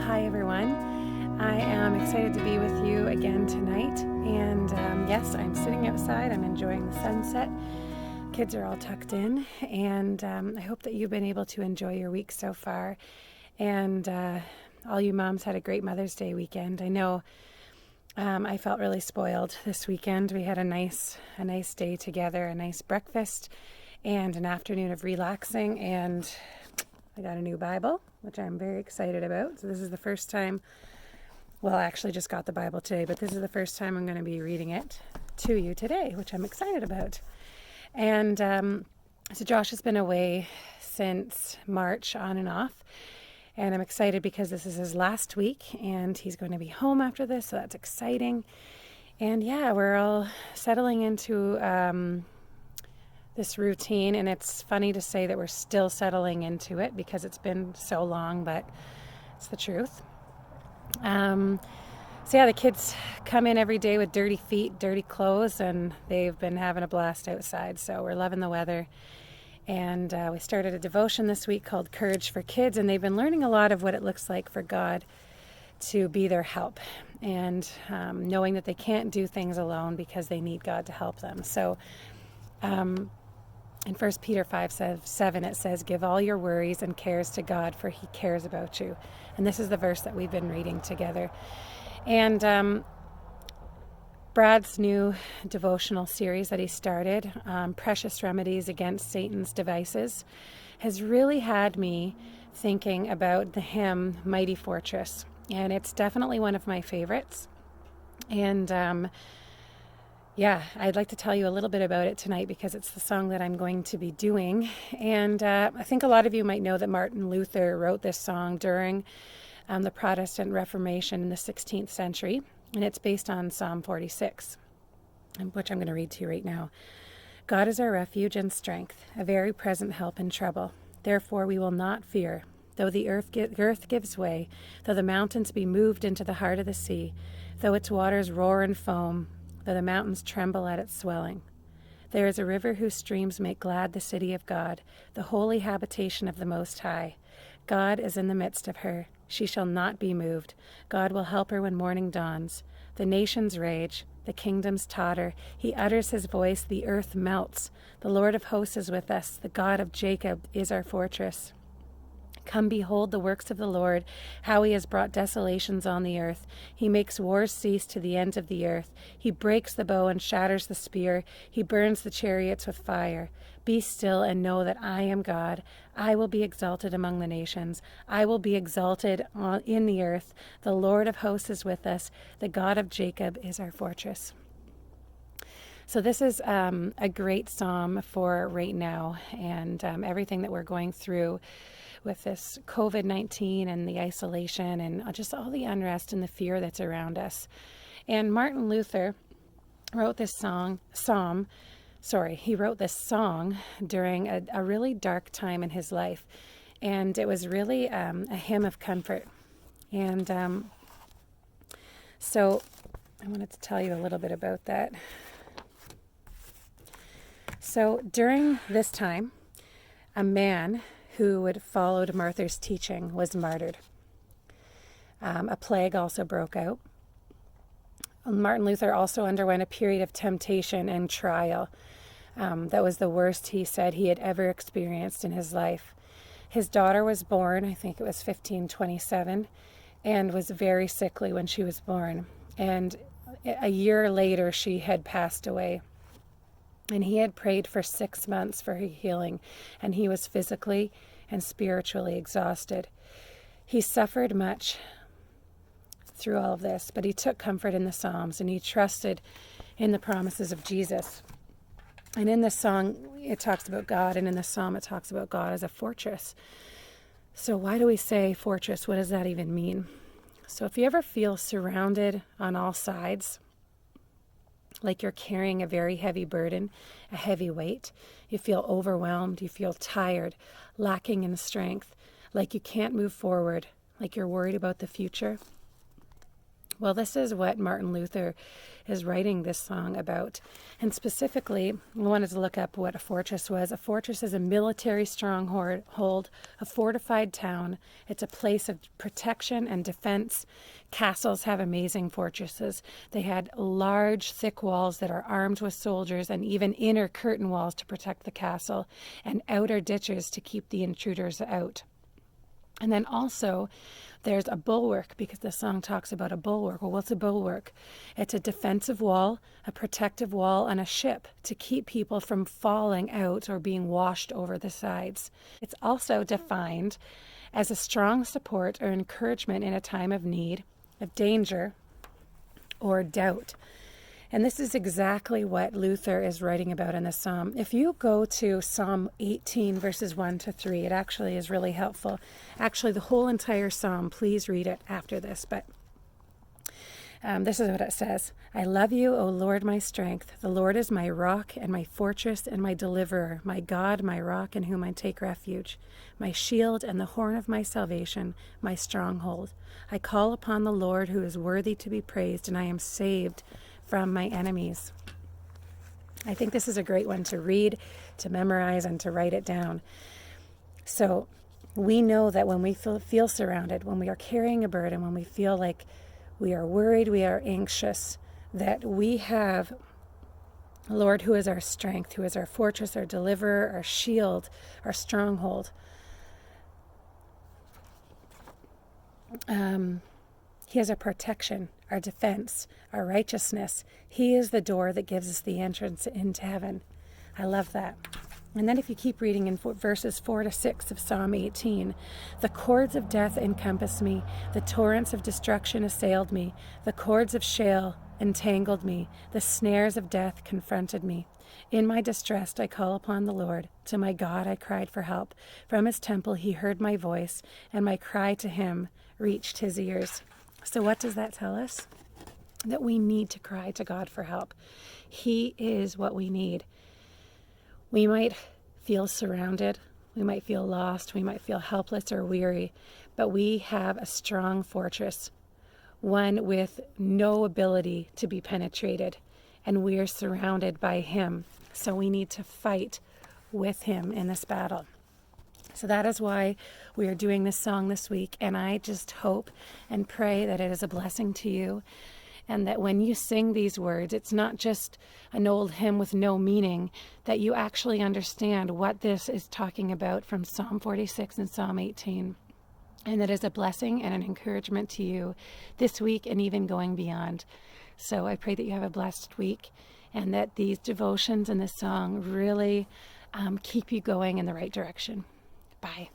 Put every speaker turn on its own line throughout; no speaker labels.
Hi everyone. I am excited to be with you again tonight. And yes, I'm sitting outside. I'm enjoying the sunset. Kids are all tucked in. And I hope that you've been able to enjoy your week so far. And all you moms had a great Mother's Day weekend. I know I felt really spoiled this weekend. We had a nice day together, a nice breakfast, and an afternoon of relaxing. And I got a new Bible, which I'm very excited about. So this is the first time, well, I actually just got the Bible today, but this is the first time I'm going to be reading it to you today, which I'm excited about. And so Josh has been away since March on and off, and I'm excited because this is his last week and he's going to be home after this, so that's exciting. And yeah, we're all settling into this routine, and it's funny to say that we're still settling into it because it's been so long, but it's the truth. So yeah, the kids come in every day with dirty feet, dirty clothes, and they've been having a blast outside, so we're loving the weather. And we started a devotion this week called Courage for Kids, and they've been learning a lot of what it looks like for God to be their help, and knowing that they can't do things alone because they need God to help them. So in 1 Peter 5:7, it says, "Give all your worries and cares to God, for He cares about you." And this is the verse that we've been reading together. And Brad's new devotional series that he started, Precious Remedies Against Satan's Devices, has really had me thinking about the hymn Mighty Fortress. And it's definitely one of my favorites. And yeah, I'd like to tell you a little bit about it tonight because it's the song that I'm going to be doing. And I think a lot of you might know that Martin Luther wrote this song during the Protestant Reformation in the 16th century. And it's based on Psalm 46, which I'm going to read to you right now. "God is our refuge and strength, a very present help in trouble. Therefore we will not fear, though the earth gives way, though the mountains be moved into the heart of the sea, though its waters roar and foam, though the mountains tremble at its swelling. There is a river whose streams make glad the city of God, the holy habitation of the Most High. God is in the midst of her. She shall not be moved. God will help her when morning dawns. The nations rage, the kingdoms totter. He utters his voice, the earth melts. The Lord of hosts is with us. The God of Jacob is our fortress. Come behold the works of the Lord, how he has brought desolations on the earth. He makes wars cease to the ends of the earth. He breaks the bow and shatters the spear. He burns the chariots with fire. Be still and know that I am God. I will be exalted among the nations. I will be exalted in the earth. The Lord of hosts is with us. The God of Jacob is our fortress." So this is a great psalm for right now, and everything that we're going through with this COVID-19 and the isolation and just all the unrest and the fear that's around us. And Martin Luther wrote this song during a really dark time in his life. And it was really a hymn of comfort. And so I wanted to tell you a little bit about that. So during this time, a man who had followed Martyr's teaching was martyred. A plague also broke out. Martin Luther also underwent a period of temptation and trial. That was the worst, he said, he had ever experienced in his life. His daughter was born, I think it was 1527, and was very sickly when she was born. And a year later, she had passed away. And he had prayed for 6 months for her healing, and he was physically and spiritually exhausted. He suffered much through all of this, but he took comfort in the Psalms, and he trusted in the promises of Jesus. And in this song, it talks about God, and in the Psalm, it talks about God as a fortress. So why do we say fortress? What does that even mean? So if you ever feel surrounded on all sides, like you're carrying a very heavy burden, a heavy weight, you feel overwhelmed, you feel tired, lacking in strength, like you can't move forward, like you're worried about the future. Well, this is what Martin Luther is writing this song about. And specifically, I wanted to look up what a fortress was. A fortress is a military stronghold, a fortified town. It's a place of protection and defense. Castles have amazing fortresses. They had large, thick walls that are armed with soldiers, and even inner curtain walls to protect the castle, and outer ditches to keep the intruders out. And then also, there's a bulwark, because the song talks about a bulwark. Well, what's a bulwark? It's a defensive wall, a protective wall on a ship to keep people from falling out or being washed over the sides. It's also defined as a strong support or encouragement in a time of need, of danger, or doubt. And this is exactly what Luther is writing about in the psalm. If you go to Psalm 18, verses 1 to 3, it actually is really helpful. Actually, the whole entire psalm, please read it after this. But this is what it says. I love you, O Lord, my strength. The Lord is my rock and my fortress and my deliverer, my God, my rock in whom I take refuge, my shield and the horn of my salvation, my stronghold. I call upon the Lord who is worthy to be praised, and I am saved from my enemies. I think this is a great one to read, to memorize, and to write it down. So we know that when we feel surrounded, when we are carrying a burden, when we feel like we are worried, we are anxious, that we have a Lord who is our strength, who is our fortress, our deliverer, our shield, our stronghold. He is our protection, our defense, our righteousness. He is the door that gives us the entrance into heaven. I love that. And then if you keep reading in verses 4 to 6 of Psalm 18, the cords of death encompassed me, the torrents of destruction assailed me, the cords of Sheol entangled me, the snares of death confronted me. In my distress I call upon the Lord. To my God I cried for help. From his temple he heard my voice, and my cry to him reached his ears. So what does that tell us? That we need to cry to God for help. He is what we need. We might feel surrounded, we might feel lost, we might feel helpless or weary, but we have a strong fortress, one with no ability to be penetrated, and we are surrounded by him. So we need to fight with him in this battle. So that is why we are doing this song this week, and I just hope and pray that it is a blessing to you, and that when you sing these words, it's not just an old hymn with no meaning, that you actually understand what this is talking about from Psalm 46 and Psalm 18, and that is a blessing and an encouragement to you this week and even going beyond. So I pray that you have a blessed week, and that these devotions and this song really keep you going in the right direction. Bye.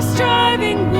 Striving